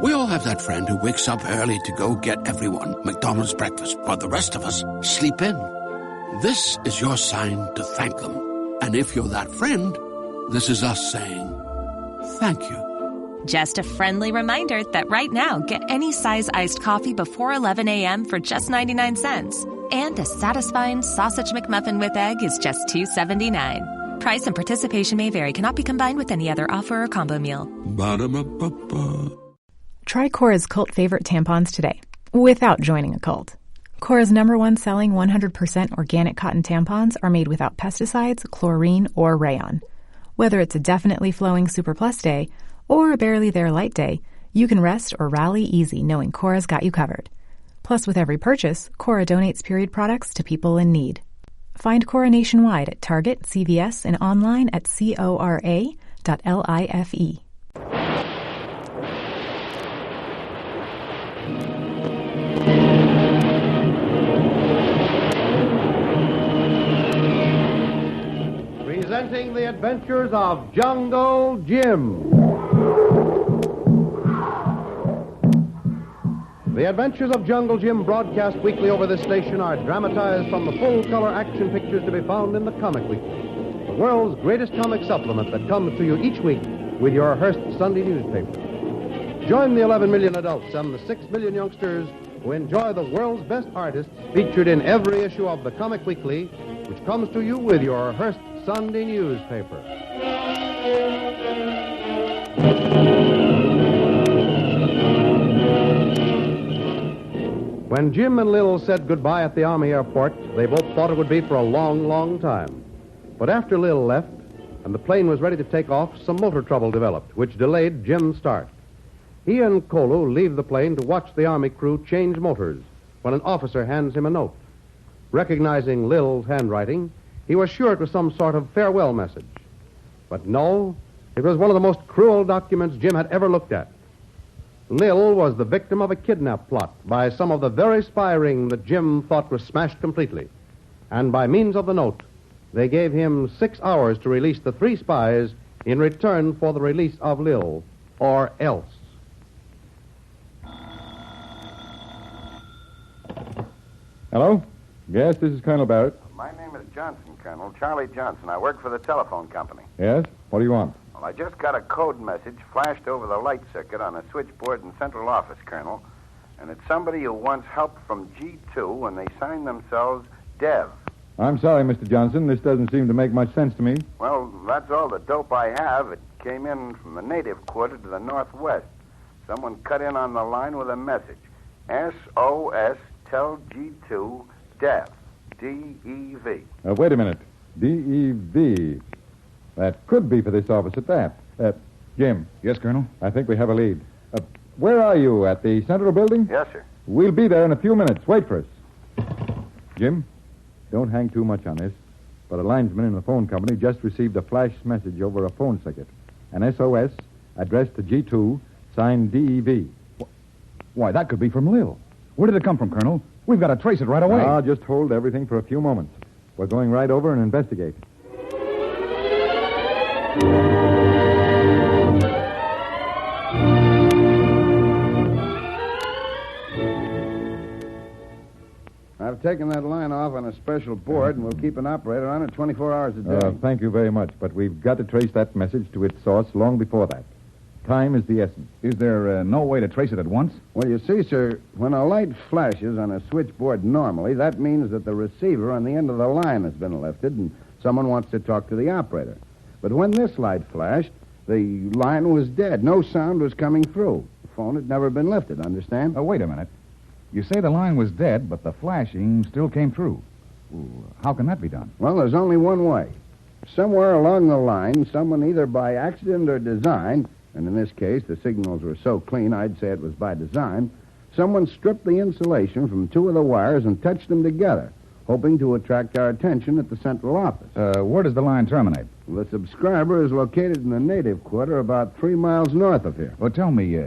We all have that friend who wakes up early to go get everyone McDonald's breakfast, while the rest of us sleep in. This is your sign to thank them. And if you're that friend, this is us saying thank you. Just a friendly reminder that right now, get any size iced coffee before 11 a.m. for just 99 cents. And a satisfying sausage McMuffin with egg is just $2.79. Price and participation may vary. Cannot be combined with any other offer or combo meal. Ba-da-ba-ba-ba. Try Kora's cult favorite tampons today, without joining a cult. Kora's #1 selling 100% organic cotton tampons are made without pesticides, chlorine, or rayon. Whether it's a definitely flowing Super Plus day or a barely there light day, you can rest or rally easy knowing Kora's got you covered. Plus, with every purchase, Kora donates period products to people in need. Find Kora nationwide at Target, CVS, and online at cora.life. Presenting the adventures of Jungle Jim. The Adventures of Jungle Jim, broadcast weekly over this station, are dramatized from the full-color action pictures to be found in the Comic Weekly, the world's greatest comic supplement that comes to you each week with your Hearst Sunday newspaper. Join the 11 million adults and the 6 million youngsters who enjoy the world's best artists featured in every issue of the Comic Weekly, which comes to you with your Hearst Sunday newspaper. When Jim and Lil said goodbye at the Army airport, they both thought it would be for a long, long time. But after Lil left and the plane was ready to take off, some motor trouble developed, which delayed Jim's start. He and Kolu leave the plane to watch the Army crew change motors when an officer hands him a note. Recognizing Lil's handwriting, he was sure it was some sort of farewell message. But no, it was one of the most cruel documents Jim had ever looked at. Lil was the victim of a kidnap plot by some of the very spy ring that Jim thought was smashed completely. And by means of the note, they gave him 6 hours to release the 3 spies in return for the release of Lil, or else. Hello? Yes, this is Colonel Barrett. My name is Johnson, Colonel. Charlie Johnson. I work for the telephone company. Yes? What do you want? Well, I just got a code message flashed over the light circuit on a switchboard in central office, Colonel. And it's somebody who wants help from G2 when they sign themselves Dev. I'm sorry, Mr. Johnson. This doesn't seem to make much sense to me. Well, that's all the dope I have. It came in from the native quarter to the northwest. Someone cut in on the line with a message. SOS, tell G2, Dev. D-E-V. Wait a minute. D-E-V. That could be for this office at that. Jim. Yes, Colonel? I think we have a lead. Where are you? At the Central Building? Yes, sir. We'll be there in a few minutes. Wait for us. Jim, don't hang too much on this, but a linesman in the phone company just received a flash message over a phone circuit. An SOS addressed to G2, signed D-E-V. Why, that could be from Lil. Where did it come from, Colonel? We've got to trace it right away. I'll just hold everything for a few moments. We're going right over and investigate. I've taken that line off on a special board, and we'll keep an operator on it 24 hours a day. Thank you very much, but we've got to trace that message to its source long before that. Time is the essence. Is there no way to trace it at once? Well, you see, sir, when a light flashes on a switchboard normally, that means that the receiver on the end of the line has been lifted, and someone wants to talk to the operator. But when this light flashed, the line was dead. No sound was coming through. The phone had never been lifted, understand? Wait a minute. You say the line was dead, but the flashing still came through. How can that be done? Well, there's only one way. Somewhere along the line, someone either by accident or design, and in this case the signals were so clean I'd say it was by design, someone stripped the insulation from 2 of the wires and touched them together, hoping to attract our attention at the central office. Where does the line terminate? Well, the subscriber is located in the native quarter about 3 miles north of here. Well, tell me,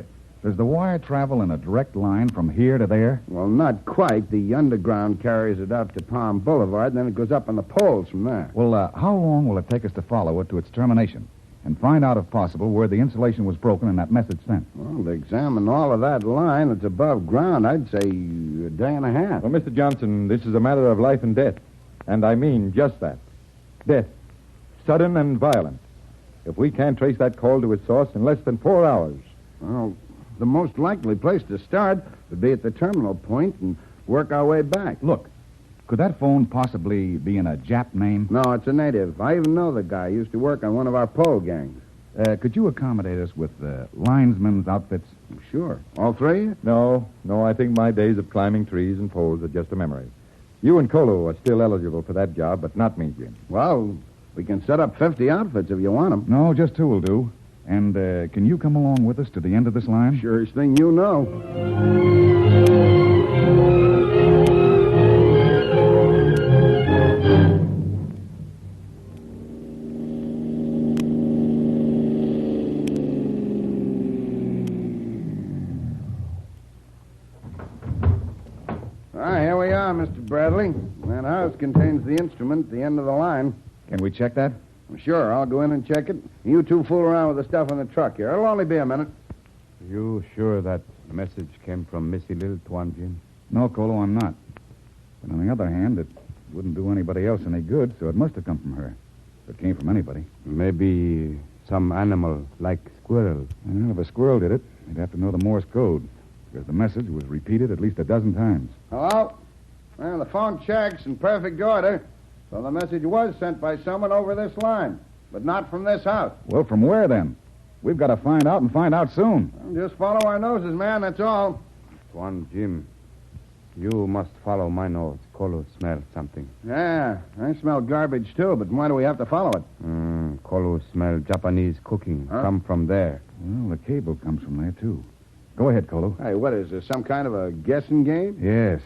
does the wire travel in a direct line from here to there? Well, not quite. The underground carries it out to Palm Boulevard, and then it goes up on the poles from there. Well, how long will it take us to follow it to its termination? and find out, if possible, where the insulation was broken and that message sent. Well, to examine all of that line that's above ground, I'd say a day and a half. Well, Mr. Johnson, this is a matter of life and death. And I mean just that. Death. Sudden and violent. If we can't trace that call to its source in less than 4 hours. Well, the most likely place to start would be at the terminal point and work our way back. Look, could that phone possibly be in a Jap name? No, it's a native. I even know the guy. He used to work on one of our pole gangs. Could you accommodate us with linesmen's outfits? Sure. All three? No, I think my days of climbing trees and poles are just a memory. You and Kolu are still eligible for that job, but not me, Jim. Well, we can set up 50 outfits if you want them. No, just 2 will do. And can you come along with us to the end of this line? Surest thing you know. Here we are, Mr. Bradley. That house contains the instrument at the end of the line. Can we check that? Sure, I'll go in and check it. You two fool around with the stuff in the truck here. It'll only be a minute. You sure that message came from Missy Lil, Tuan Jim? No, Kolu, I'm not. But on the other hand, it wouldn't do anybody else any good, so it must have come from her. If it came from anybody. Maybe some animal, like squirrel. Well, if a squirrel did it, they'd have to know the Morse code, because the message was repeated at least 12 times. Hello? Well, the phone check's in perfect order. So the message was sent by someone over this line, but not from this house. Well, from where, then? We've got to find out and find out soon. Well, just follow our noses, man, that's all. Tuan Jim, you must follow my nose. Kolu smells something. Yeah, I smell garbage, too, but why do we have to follow it? Kolu smell Japanese cooking. Huh? Come from there. Well, the cable comes from there, too. Go ahead, Kolu. Hey, what is this, some kind of a guessing game? Yes.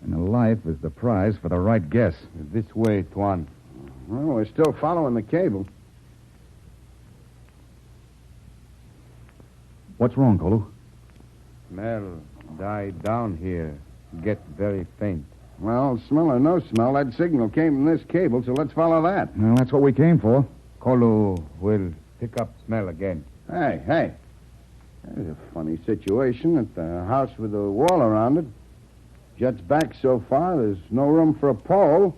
And a life is the prize for the right guess. This way, Tuan. Well, we're still following the cable. What's wrong, Kolu? Smell died down here. Get very faint. Well, smell or no smell, that signal came from this cable, so let's follow that. Well, that's what we came for. Kolu will pick up smell again. Hey. There's a funny situation at the house with a wall around it. Juts back so far, there's no room for a pole,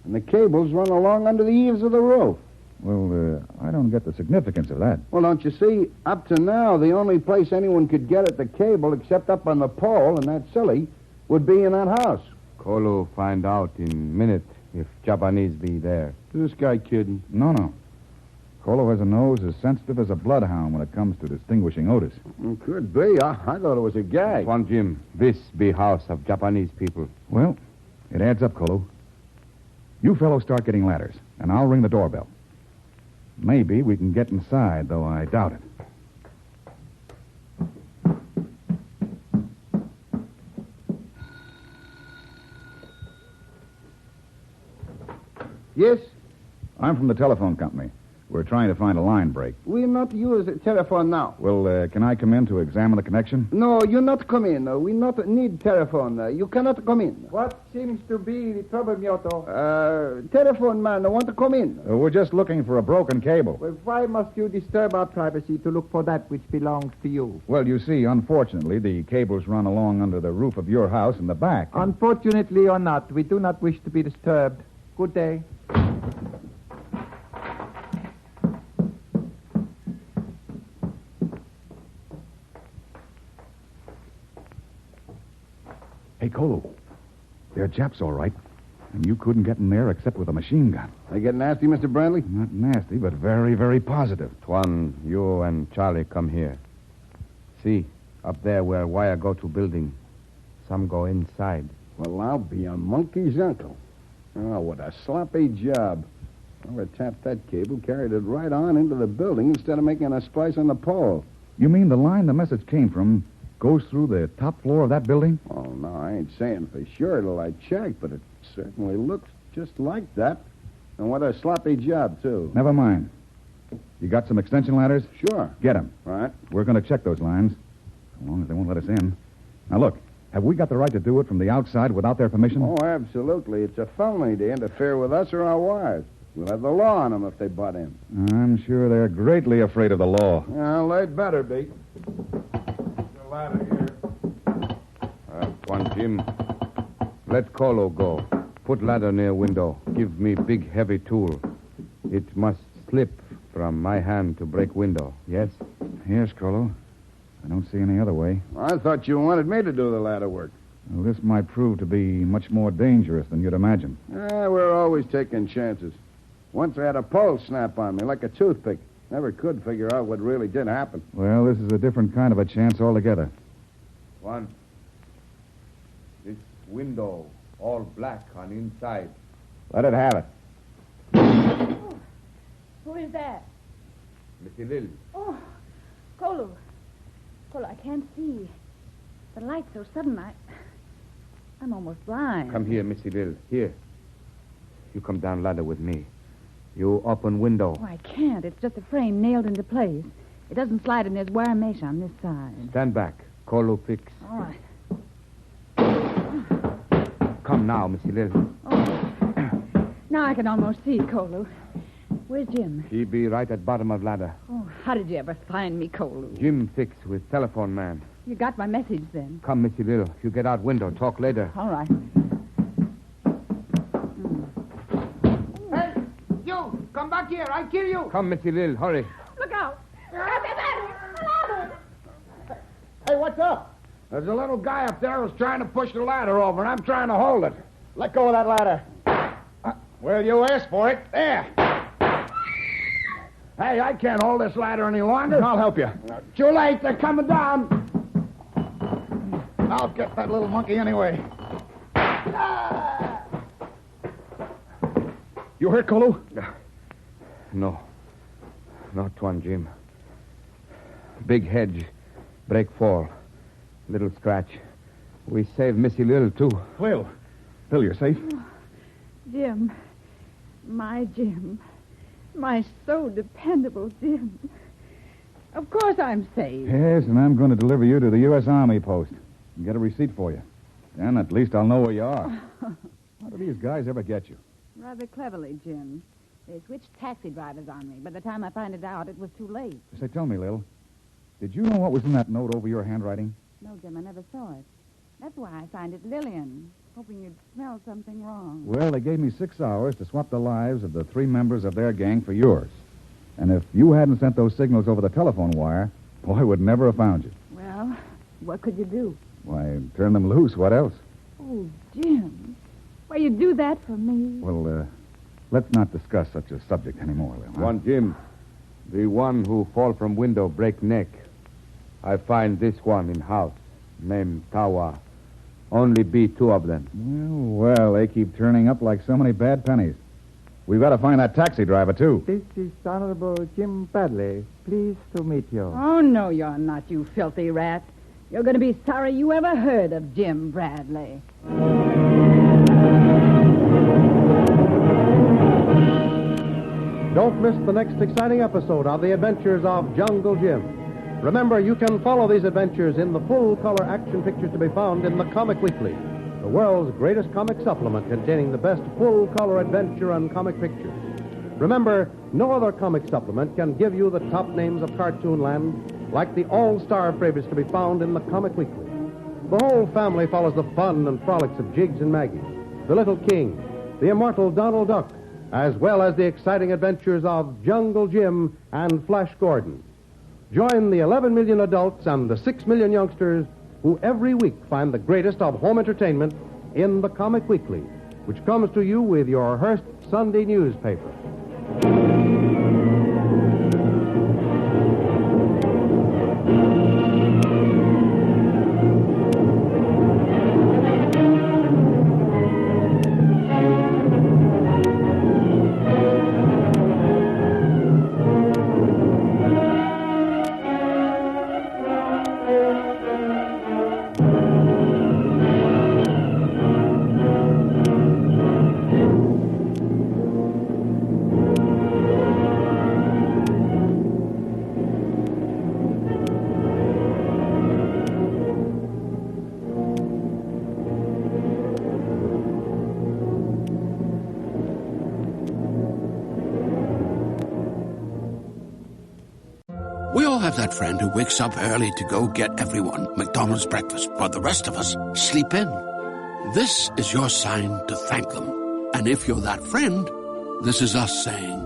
and the cables run along under the eaves of the roof. Well, I don't get the significance of that. Well, don't you see? Up to now, the only place anyone could get at the cable, except up on the pole, and that's silly, would be in that house. Kolu find out in minute if Japanese be there. Is this guy kidding? No. Kolu has a nose as sensitive as a bloodhound when it comes to distinguishing odors. Could be. I thought it was a gag. Tuan Jim, this be house of Japanese people. Well, it adds up, Kolu. You fellows start getting ladders, and I'll ring the doorbell. Maybe we can get inside, though I doubt it. Yes? I'm from the telephone company. We're trying to find a line break. We not use a telephone now. Well, can I come in to examine the connection? No, you not come in. We not need telephone. You cannot come in. What seems to be the trouble, Myoto? Telephone man, I want to come in. We're just looking for a broken cable. Well, why must you disturb our privacy to look for that which belongs to you? Well, you see, unfortunately, the cables run along under the roof of your house in the back. Unfortunately or not, we do not wish to be disturbed. Good day. Hey, Kolu, they're Japs, all right. And you couldn't get in there except with a machine gun. They get nasty, Mr. Bradley? Not nasty, but very, very positive. Tuan, you and Charlie come here. See, up there where wire go to building. Some go inside. Well, I'll be a monkey's uncle. Oh, what a sloppy job. Whoever tapped that cable carried it right on into the building instead of making a splice on the pole. You mean the line the message came from goes through the top floor of that building? Oh, no, I ain't saying for sure till I check, but it certainly looks just like that. And what a sloppy job, too. Never mind. You got some extension ladders? Sure. Get them. Right. We're going to check those lines, as long as they won't let us in. Now, look, have we got the right to do it from the outside without their permission? Oh, absolutely. It's a felony to interfere with us or our wires. We'll have the law on them if they butt in. I'm sure they're greatly afraid of the law. Well, they'd better be. The ladder here. One, Jim. Let Kolu go. Put ladder near window. Give me big, heavy tool. It must slip from my hand to break window. Yes? Yes, Kolu. I don't see any other way. I thought you wanted me to do the ladder work. Well, this might prove to be much more dangerous than you'd imagine. We're always taking chances. Once I had a pole snap on me like a toothpick. Never could figure out what really did happen. Well, this is a different kind of a chance altogether. One. This window, all black on inside. Let it have it. Oh, who is that? Missy Lil. Oh, Kolu. Kolu, I can't see. The light's so sudden, I'm almost blind. Come here, Missy Lil. Here. You come down ladder with me. You open window. Oh, I can't. It's just a frame nailed into place. It doesn't slide, and there's wire mesh on this side. Stand back. Kolu fix. All right. Come now, Missy Lil. Oh. Now I can almost see Kolu. Where's Jim? He be right at bottom of ladder. Oh, how did you ever find me, Kolu? Jim fix with telephone man. You got my message then? Come, Missy Lil. You get out window. Talk later. All right. Hey, you! Come back here. I kill you. Come, Missy Lil. Hurry. Look out! Hey, what's up? There's a little guy up there who's trying to push the ladder over, and I'm trying to hold it. Let go of that ladder. Well, you asked for it. There. Hey, I can't hold this ladder any longer. I'll help you. Too late. They're coming down. I'll get that little monkey anyway. You hurt, Kolu? No. Not one, Jim. Big hedge. Break fall. Little scratch. We saved Missy Lil, too. Lil, you're safe? Jim. My Jim. My so dependable Jim. Of course I'm safe. Yes, and I'm going to deliver you to the U.S. Army post and get a receipt for you. Then at least I'll know where you are. How do these guys ever get you? Rather cleverly, Jim. They switched taxi drivers on me. By the time I found it out, it was too late. Say, tell me, Lil, did you know what was in that note over your handwriting? No, Jim, I never saw it. That's why I signed it Lillian, hoping you'd smell something wrong. Well, they gave me 6 hours to swap the lives of the 3 members of their gang for yours. And if you hadn't sent those signals over the telephone wire, boy would never have found you. Well, what could you do? Why, turn them loose. What else? Oh, Jim. Why, you do that for me? Well, let's not discuss such a subject anymore, Lil. Huh? One, Jim. The one who fall from window break neck. I find this one in house, named Tawa. Only be 2 of them. Well, they keep turning up like so many bad pennies. We've got to find that taxi driver, too. This is Honorable Jim Bradley. Pleased to meet you. Oh, no, you're not, you filthy rat. You're going to be sorry you ever heard of Jim Bradley. Don't miss the next exciting episode of The Adventures of Jungle Jim. Remember, you can follow these adventures in the full-color action pictures to be found in the Comic Weekly, the world's greatest comic supplement containing the best full-color adventure and comic pictures. Remember, no other comic supplement can give you the top names of cartoonland like the all-star favorites to be found in the Comic Weekly. The whole family follows the fun and frolics of Jiggs and Maggie, the Little King, the immortal Donald Duck, as well as the exciting adventures of Jungle Jim and Flash Gordon. Join the 11 million adults and the 6 million youngsters who every week find the greatest of home entertainment in the Comic Weekly, which comes to you with your Hearst Sunday newspaper. have that friend who wakes up early to go get everyone McDonald's breakfast while the rest of us sleep in. This is your sign to thank them. And if you're that friend, this is us saying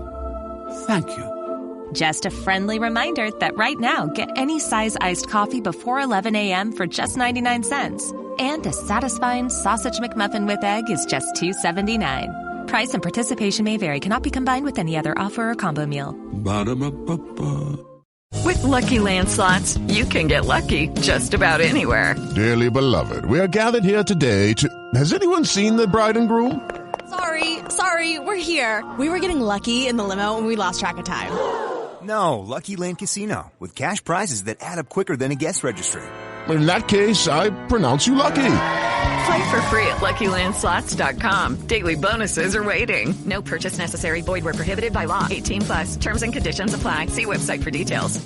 thank you. Just a friendly reminder that right now, get any size iced coffee before 11 a.m. for just 99 cents. And a satisfying sausage McMuffin with egg is just $2.79. Price and participation may vary. Cannot be combined with any other offer or combo meal. Ba-da-ba-ba-ba. With Lucky Land Slots, you can get lucky just about anywhere. Dearly beloved, we are gathered here today to... Has anyone seen the bride and groom? Sorry, we're here. We were getting lucky in the limo and we lost track of time. No, Lucky Land Casino, with cash prizes that add up quicker than a guest registry. In that case, I pronounce you lucky. Play for free at LuckyLandSlots.com. Daily bonuses are waiting. No purchase necessary. Void where prohibited by law. 18+. Terms and conditions apply. See website for details.